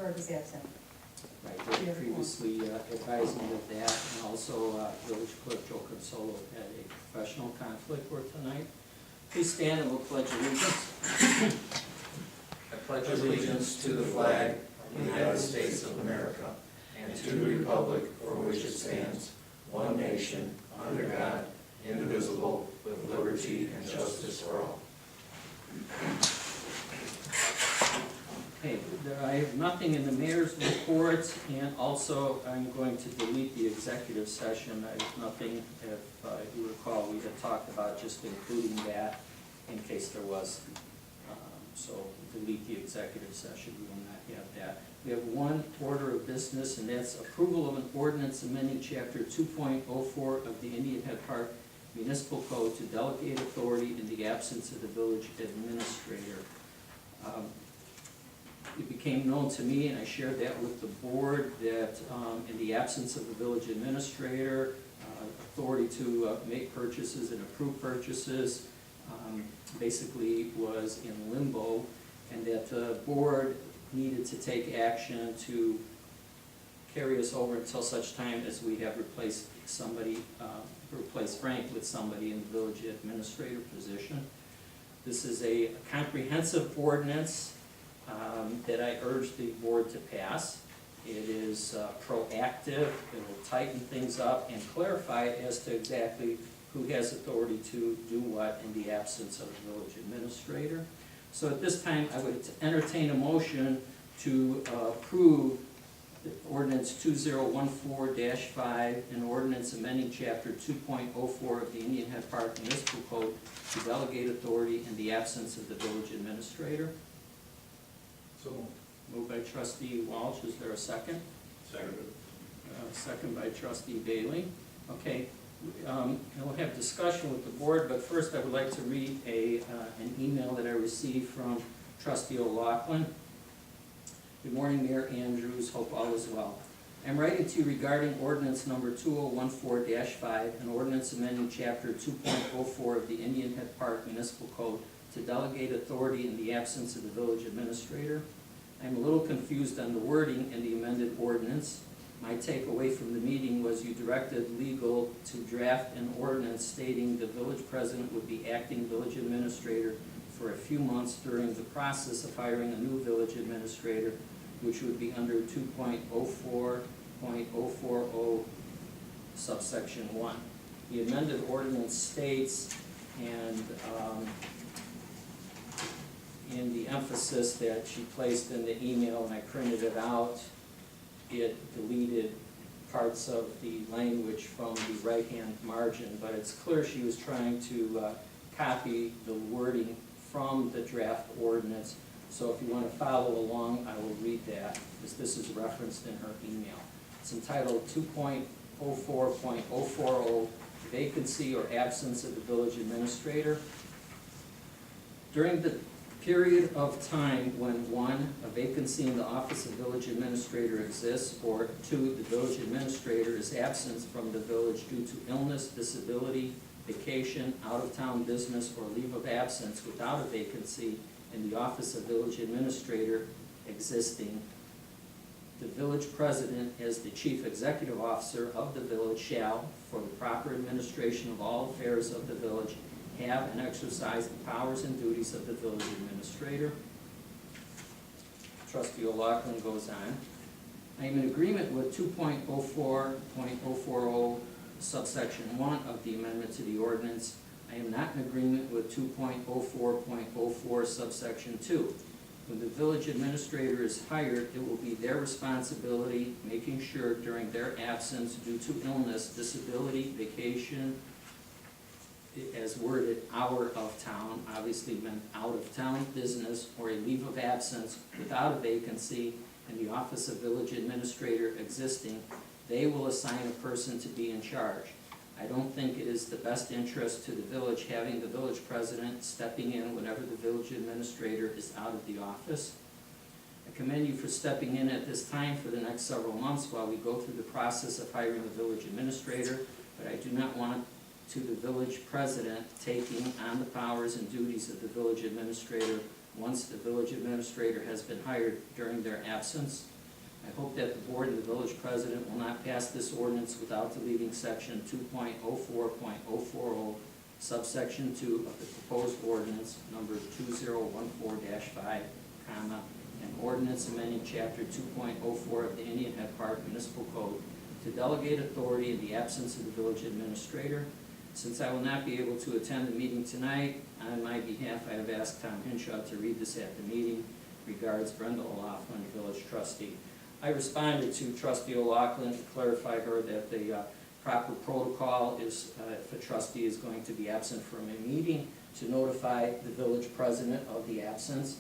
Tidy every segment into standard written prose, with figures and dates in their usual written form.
Bird is absent. Right, they previously advised me of that, and also Village Clerk Joe Consolo had a professional conflict for tonight. Please stand and we'll pledge allegiance. I pledge allegiance to the flag of the United States of America and to the republic for which it stands, one nation, under God, indivisible, with liberty and justice for all. Okay, I have nothing in the mayor's report, and also I'm going to delete the executive session. I have nothing, if you recall, we had talked about just including that in case there was. So delete the executive session, we will not have that. We have one order of business, and that's approval of an ordinance amending chapter 2.04 of the Indian Head Park Municipal Code to delegate authority in the absence of the village administrator. It became known to me, and I shared that with the board, that in the absence of the village administrator, authority to make purchases and approve purchases basically was in limbo, and that the board needed to take action to carry us over until such time as we have replaced somebody, replaced Frank with somebody in the village administrator position. This is a comprehensive ordinance that I urge the board to pass. It is proactive, it will tighten things up and clarify as to exactly who has authority to do what in the absence of the village administrator. So at this time, I would entertain a motion to approve ordinance 2014-5, an ordinance amending chapter 2.04 of the Indian Head Park Municipal Code to delegate authority in the absence of the village administrator. So Moved by trustee Walsh, is there a second? second. Second by trustee Bailey. Okay, and we'll have discussion with the board, but first I would like to read an email that I received from trustee O'Loughlin. Good morning, Mayor Andrews, hope all is well. I'm writing to you regarding ordinance number 2014-5, an ordinance amending chapter 2.04 of the Indian Head Park Municipal Code to delegate authority in the absence of the village administrator. I'm a little confused on the wording in the amended ordinance. My takeaway from the meeting was you directed legal to draft an ordinance stating the village president would be acting village administrator for a few months during the process of hiring a new village administrator, which would be under 2.04.040 subsection 1. The amended ordinance states, and in the emphasis that she placed in the email, and I printed it out, it deleted parts of the language from the right-hand margin, but it's clear she was trying to copy the wording from the draft ordinance. So if you want to follow along, I will read that, because this is referenced in her email. It's entitled 2.04.040, vacancy or absence of the village administrator. During the period of time when 1, a vacancy in the office of village administrator exists, or 2, the village administrator is absent from the village due to illness, disability, vacation, out-of-town business, or leave of absence without a vacancy in the office of village administrator existing, the village president, as the chief executive officer of the village, shall, for the proper administration of all affairs of the village, have and exercise the powers and duties of the village administrator. Trustee O'Loughlin goes on. I am in agreement with 2.04.040 subsection 1 of the amendment to the ordinance. I am not in agreement with 2.04.04 subsection 2. When the village administrator is hired, it will be their responsibility making sure during their absence due to illness, disability, vacation, as worded, hour of town, obviously meant out of town business, or a leave of absence without a vacancy in the office of village administrator existing, they will assign a person to be in charge. I don't think it is the best interest to the village having the village president stepping in whenever the village administrator is out of the office. I commend you for stepping in at this time for the next several months while we go through the process of hiring a village administrator, but I do not want to the village president taking on the powers and duties of the village administrator once the village administrator has been hired during their absence. I hope that the board and the village president will not pass this ordinance without deleting section 2.04.040 subsection 2 of the proposed ordinance number 2014-5, comma, an ordinance amending chapter 2.04 of the Indian Head Park Municipal Code to delegate authority in the absence of the village administrator. Since I will not be able to attend the meeting tonight, on my behalf, I have asked Tom Hinshaw to read this at the meeting. Regards, Brenda O'Loughlin, village trustee. I responded to trustee O'Loughlin to clarify her that the proper protocol is, if a trustee is going to be absent from a meeting, to notify the village president of the absence.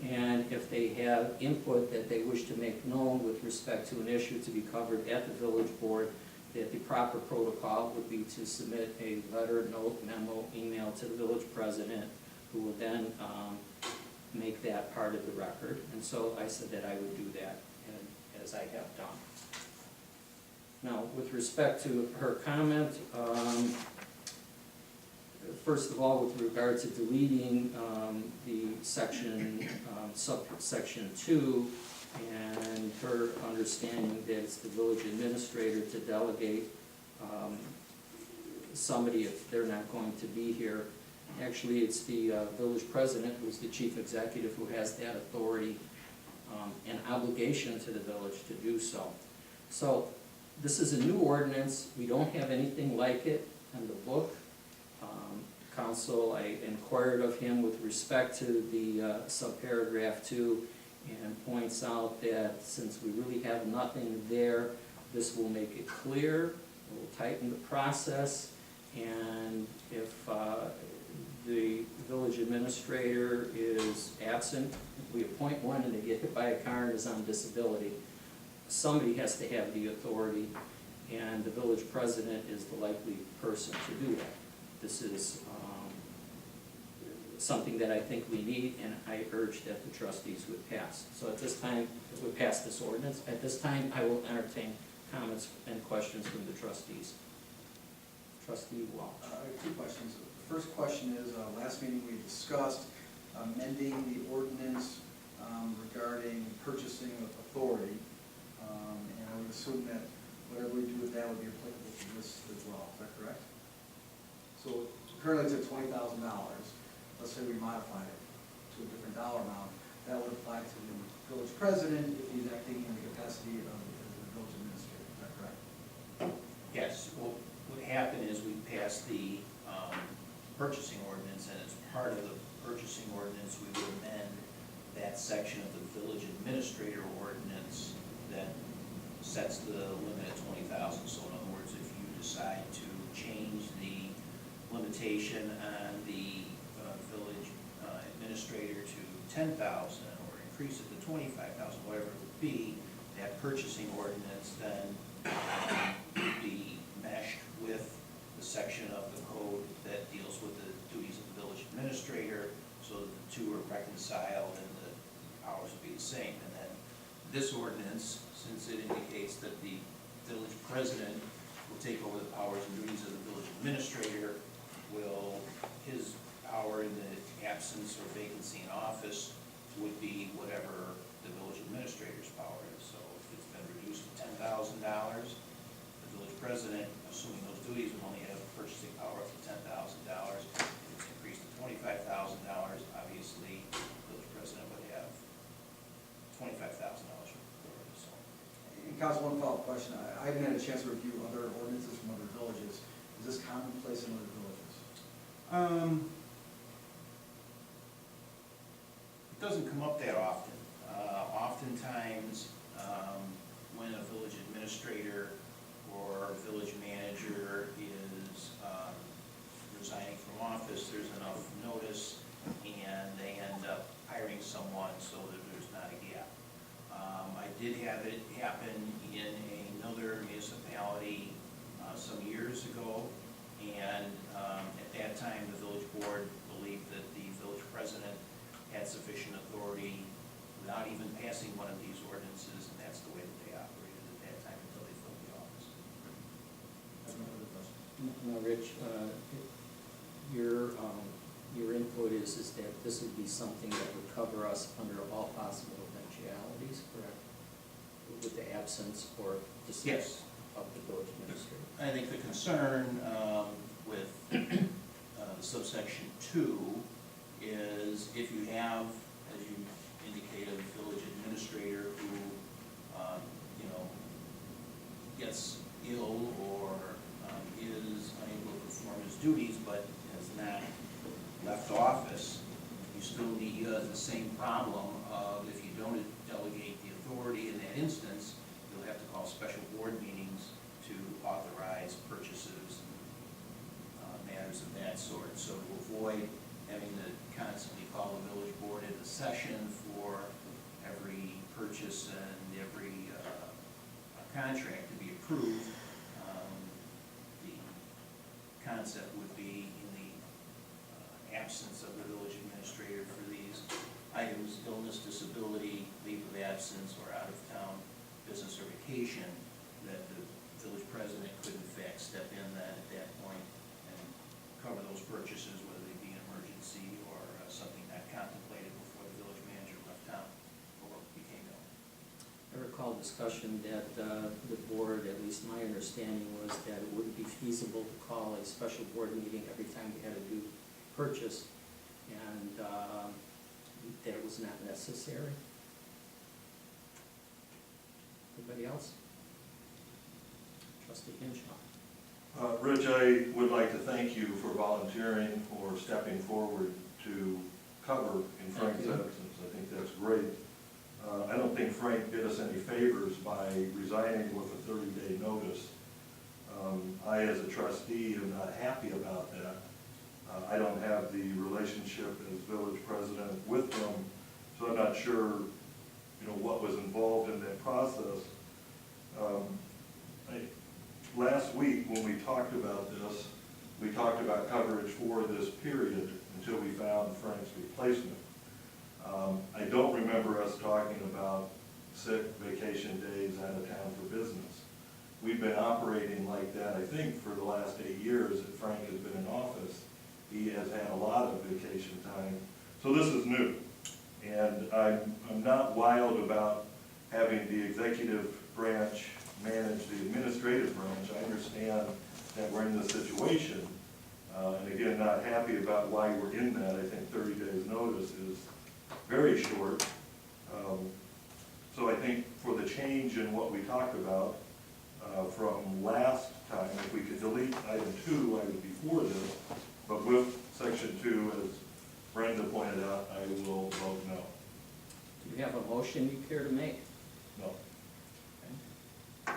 And if they have input that they wish to make known with respect to an issue to be covered at the village board, that the proper protocol would be to submit a letter, note, memo, email to the village president, who will then make that part of the record. And so I said that I would do that, and as I have done. Now, with respect to her comment, first of all, with regard to deleting the section, subsection 2, and her understanding that it's the village administrator to delegate somebody if they're not going to be here. Actually, it's the village president who's the chief executive who has that authority and obligation to the village to do so. So this is a new ordinance. We don't have anything like it in the book. Council, I inquired of him with respect to the subparagraph 2, and points out that since we really have nothing there, this will make it clear, it will tighten the process, and if the village administrator is absent, if we appoint one and they get hit by a car and is on disability, somebody has to have the authority, and the village president is the likely person to do that. This is something that I think we need, and I urge that the trustees would pass. So at this time, would pass this ordinance. At this time, I will entertain comments and questions from the trustees. Trustee Walsh. Two questions. The first question is, last meeting we discussed amending the ordinance regarding purchasing authority, and I would assume that whatever we do with that would be applicable to this as well. Is that correct? So currently it's at $20,000. Let's say we modified it to a different dollar amount. That would apply to the village president if he's acting in the capacity of the village administrator. Is that correct? Yes. Well, what happened is we passed the purchasing ordinance, and as part of the purchasing ordinance, we would amend that section of the village administrator ordinance that sets the limit at $20,000. So in other words, if you decide to change the limitation on the village administrator to $10,000 or increase it to $25,000, whatever it would be, that purchasing ordinance then would be meshed with the section of the code that deals with the duties of the village administrator, so that the two are reconciled and the powers would be the same. And then this ordinance, since it indicates that the village president will take over the powers and duties of the village administrator, will his power in the absence or vacancy in office would be whatever the village administrator's power is. So if it's been reduced to $10,000, the village president, assuming those duties, would only have purchasing power up to $10,000. If it's increased to $25,000, obviously the village president would have $25,000 worth of authority. So. And Council, one follow-up question. I haven't had a chance to review other ordinances from other villages. Is this commonplace in other villages? It doesn't come up that often. Oftentimes, when a village administrator or village manager is resigning from office, there's enough notice, and they end up hiring someone so that there's not a gap. I did have it happen in another municipality some years ago, and at that time, the village board believed that the village president had sufficient authority without even passing one of these ordinances, and that's the way that they operated at that time until they filled the office. That's my other question. Now, Rich, your input is that this would be something that would cover us under all possible eventualities, correct? Would absence or dismissal Yes. of the village administrator. I think the concern with the subsection 2 is if you have, as you indicated, a village administrator who, gets ill or is unable to perform his duties but has not left office, you have the same problem of if you don't delegate the authority in that instance, you'll have to call special board meetings to authorize purchases and matters of that sort. So to avoid having to constantly call the village board into session for every purchase and every contract to be approved, the concept would be in the absence of the village administrator for these items, illness, disability, leave of absence, or out-of-town business or vacation, that the village president could in fact step in then at that point and cover those purchases, whether they be an emergency or something not contemplated before the village manager left town or became ill. I recall discussion that the board, at least my understanding was that it wouldn't be feasible to call a special board meeting every time we had a new purchase, and that it was not necessary. Anybody else? Trustee Hinshaw. Rich, I would like to thank you for volunteering or stepping forward to cover in Frank's absence. I think that's great. I don't think Frank did us any favors by resigning with a 30-day notice. I, as a trustee, am not happy about that. I don't have the relationship as village president with them, so I'm not sure, what was involved in that process. Last week, when we talked about this, we talked about coverage for this period until we found Frank's replacement. I don't remember us talking about sick, vacation days, out of town for business. We've been operating like that, I think, for the last 8 years that Frank has been in office. He has had a lot of vacation time. So this is new. And I'm not wild about having the executive branch manage the administrative branch. I understand that we're in this situation. And again, not happy about why we're in that. I think 30 days notice is very short. So I think for the change in what we talked about from last time, if we could delete item 2, I would be for this. But with section 2, as Brenda pointed out, I will vote no. Do you have a motion you care to make? No. Okay.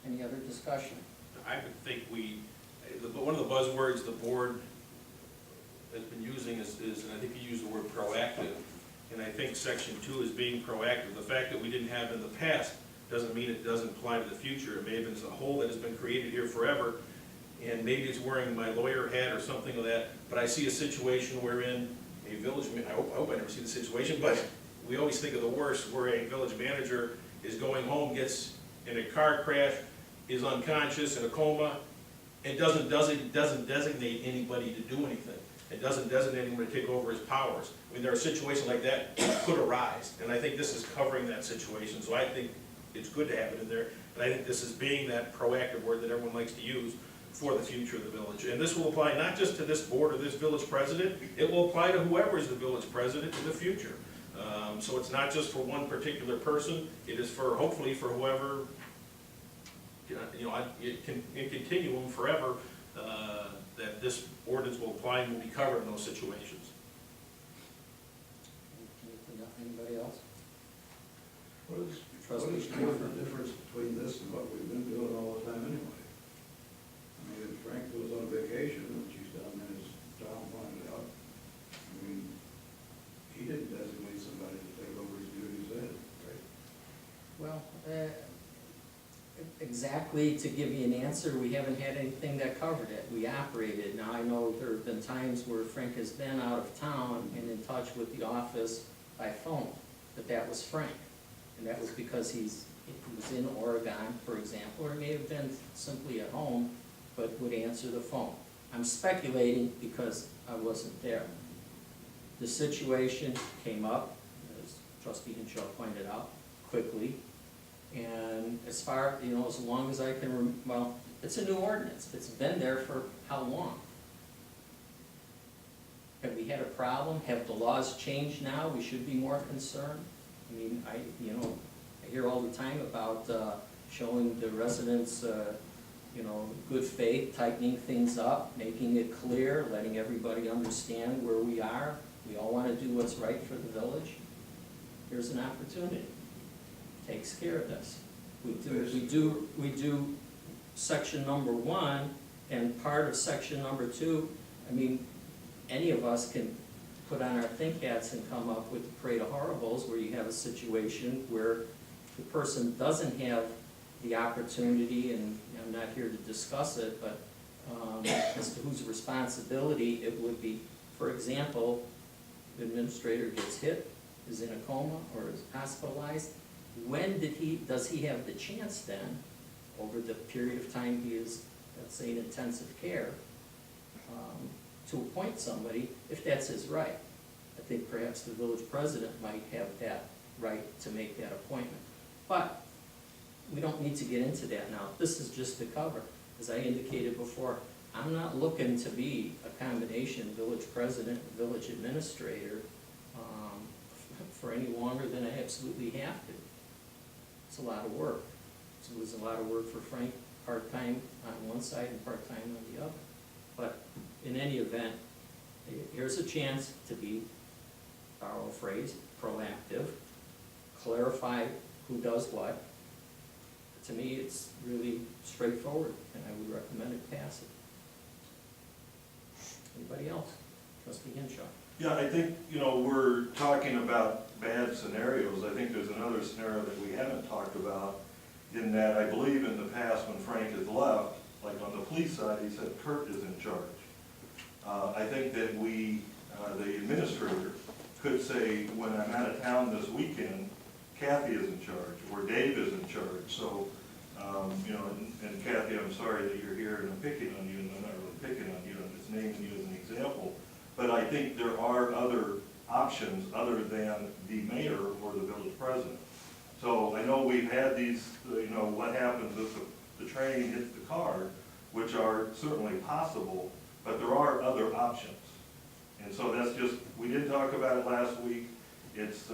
Any other discussion? I would think one of the buzzwords the board has been using is, and I think you used the word proactive, and I think section 2 is being proactive. The fact that we didn't have it in the past doesn't mean it doesn't apply to the future. It may have been a hole that has been created here forever, and maybe it's wearing my lawyer hat or something of that, but I see a situation wherein a village, I hope I never see the situation, but we always think of the worst, where a village manager is going home, gets in a car crash, is unconscious, in a coma, and doesn't designate anybody to do anything. It doesn't designate anyone to take over his powers. I mean, there are situations like that could arise, and I think this is covering that situation, so I think it's good to have it in there, and I think this is being that proactive word that everyone likes to use for the future of the village. And this will apply not just to this board or this village president, it will apply to whoever is the village president in the future. So it's not just for one particular person, it is for, hopefully, for whoever, it can continue forever, that this ordinance will apply and will be covered in those situations. Anybody else? What is Trustee the Schneider. difference between this and what we've been doing all the time anyway? I mean, if Frank goes on vacation, which he's done, as Tom pointed out, I mean, he didn't designate somebody to take over his duties then, right? Well, exactly to give you an answer, we haven't had anything that covered it. We operated. Now, I know there have been times where Frank has been out of town and in touch with the office by phone, but that was Frank. And that was because he was in Oregon, for example, or may have been simply at home, but would answer the phone. I'm speculating because I wasn't there. The situation came up, as Trustee Hinshaw pointed out, quickly, And as far, you know, as long as I can, well, it's a new ordinance, it's been there for how long? Have we had a problem? Have the laws changed now? We should be more concerned? I mean, you know, I hear all the time about showing the residents, you know, good faith, tightening things up, making it clear, letting everybody understand where we are. We all want to do what's right for the village. Here's an opportunity. Takes care of this. We do section number 1 and part of section number 2. I mean, any of us can put on our think hats and come up with the parade of horribles where you have a situation where the person doesn't have the opportunity, and I'm not here to discuss it, but as to whose responsibility it would be. For example, the administrator gets hit, is in a coma, or is hospitalized. When does he have the chance then, over the period of time he is, let's say, in intensive care, to appoint somebody, if that's his right? I think perhaps the village president might have that right to make that appointment. But we don't need to get into that now. This is just to cover. As I indicated before, I'm not looking to be a combination village president, village administrator for any longer than I absolutely have to. It's a lot of work. It was a lot of work for Frank, part-time on one side and part-time on the other. But in any event, here's a chance to be, borrow a phrase, proactive, clarify who does what. To me, it's really straightforward, and I would recommend it pass it. Anybody else? Trustee Hinshaw. Yeah, I think, you know, we're talking about bad scenarios. I think there's another scenario that we haven't talked about, in that I believe in the past when Frank has left, like on the police side, he said Kurt is in charge. I think that we, the administrator, could say, when I'm out of town this weekend, Kathy is in charge, or Dave is in charge. So, you know, and Kathy, I'm sorry that you're here and I'm picking on you, and I'm not really picking on you, I'm just naming you as an example. But I think there are other options other than the mayor or the village president. So I know we've had these, you know, what happens if the train hits the car, which are certainly possible, but there are other options. And so that's just, we didn't talk about it last week. It's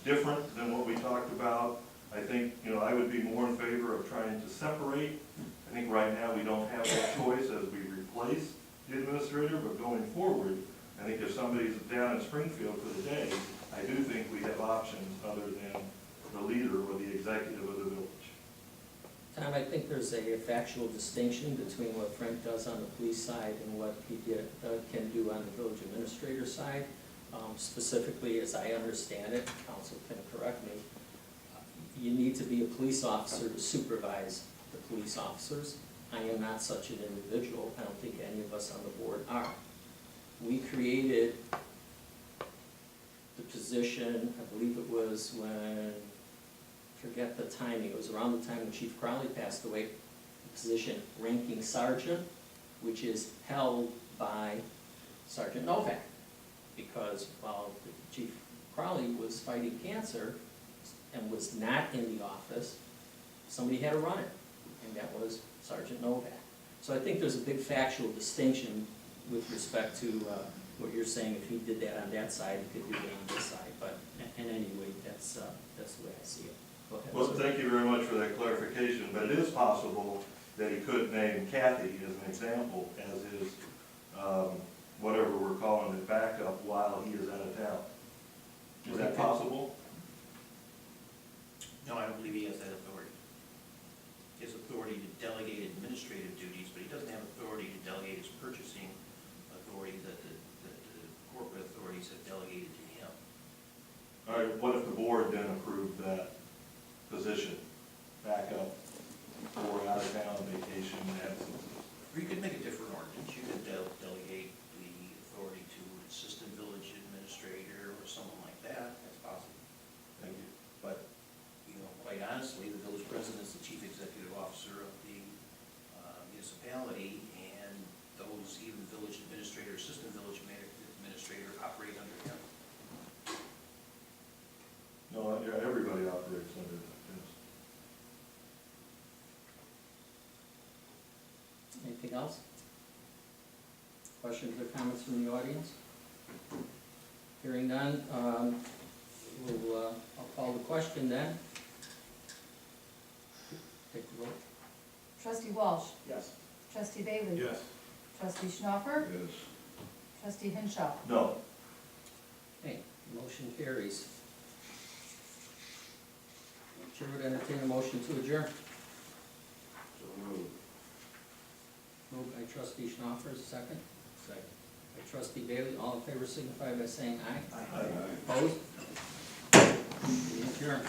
different than what we talked about. I think, you know, I would be more in favor of trying to separate. I think right now we don't have that choice as we replace the administrator, but going forward, I think if somebody's down in Springfield for the day, I do think we have options other than the leader or the executive of the village. Tom, I think there's a factual distinction between what Frank does on the police side and what he can do on the village administrator side. Specifically, as I understand it, council can correct me, you need to be a police officer to supervise the police officers. I am not such an individual. I don't think any of us on the board are. We created the position, I believe it was when, forget the timing, it was around the time when Chief Crowley passed away, the position ranking sergeant, which is held by Sergeant Novak. Because while Chief Crowley was fighting cancer and was not in the office, somebody had to run it, and that was Sergeant Novak. So I think there's a big factual distinction with respect to what you're saying. If he did that on that side, he could do it on this side. But in any way, that's the way I see it. Go ahead. Well, thank you very much for that clarification, but it is possible that he could name Kathy as an example as his, whatever we're calling it, backup while he is out of town. Is that possible? No, I don't believe he has that authority. He has authority to delegate administrative duties, but he doesn't have authority to delegate his purchasing authority that the corporate authorities have delegated to him. All right, what if the board then approved that position, backup, or out of town, vacation, absences? Or you could make a different ordinance. You could delegate the authority to an assistant village administrator or someone like that. That's possible. Thank you. But, you know, quite honestly, the village president is the chief executive officer of the municipality, and those, even village administrator, assistant village administrator, operate under him. No, yeah, everybody operates under that, yes. Anything else? Questions or comments from the audience? Hearing none, I'll call the question then. Take the vote. Trustee Walsh. Yes. Trustee Bailey. Yes. Trustee Schnoffer. Yes. Trustee Hinshaw. No. Okay, motion carries. Chair would entertain a motion to adjourn. So moved. Moved by trustee Schnoffer, second. Second. By trustee Bailey, all in favor signify by saying aye. Aye. Opposed? We adjourn.